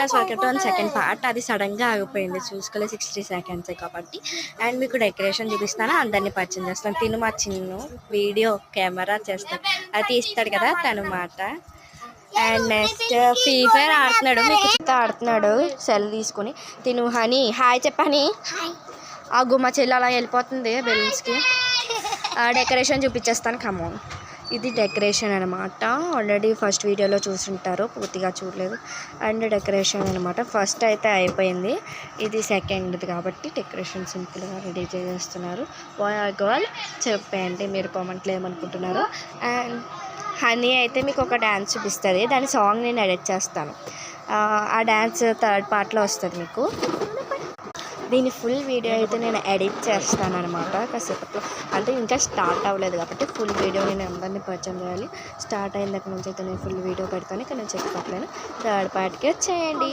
Class వరకు second part అది సడన్గా ఆగిపోయింది, చూసుకోలేదు 60 సెకండ్స్ కాబట్టి. అండ్ మీకు డెకరేషన్ చూపిస్తాను, అందరినీ పరిచయం చేస్తాను. తిను మా చిన్ను వీడియో కెమెరా చేస్తాను, అది తీస్తాడు కదా తను మాట. అండ్ నెక్స్ట్ ఫ్రీ ఫైర్ ఆడుతున్నాడు, మీకు ఆడుతున్నాడు సెల్ తీసుకుని. తిను హనీ హాయ్ చెప్పని, ఆ గుమ్మ చెల్లి అలా వెళ్ళిపోతుంది బెలూన్స్కి. డెకరేషన్ చూపించేస్తాను కమోన్. ఇది డెకరేషన్ అనమాట, ఆల్రెడీ ఫస్ట్ వీడియోలో చూసుంటారు, పూర్తిగా చూడలేదు. అండ్ డెకరేషన్ అనమాట, ఫస్ట్ అయితే అయిపోయింది, ఇది సెకండ్ది కాబట్టి డెకరేషన్ సింపుల్గా రెడీ చేసేస్తున్నారు. బాయ్ ఆర్ గర్ల్ చెప్పండి మీరు కామెంట్లో ఏమనుకుంటున్నారు. అండ్ హనీ అయితే మీకు ఒక డ్యాన్స్ చూపిస్తుంది, దాని సాంగ్ నేను ఎడిట్ చేస్తాను, ఆ డ్యాన్స్ థర్డ్ పార్ట్లో వస్తుంది మీకు. దీని ఫుల్ వీడియో అయితే నేను ఎడిట్ చేస్తాను అనమాట కాసేపట్లో, అంటే ఇంకా స్టార్ట్ అవ్వలేదు కాబట్టి ఫుల్ వీడియో నేను అందరినీ పరిచయం చేయాలి. స్టార్ట్ అయిన దగ్గర నుంచి అయితే నేను ఫుల్ వీడియో పెడతాను, ఇక్కడ నేను చెప్పట్లేను. థర్డ్ పార్ట్కి వచ్చేయండి.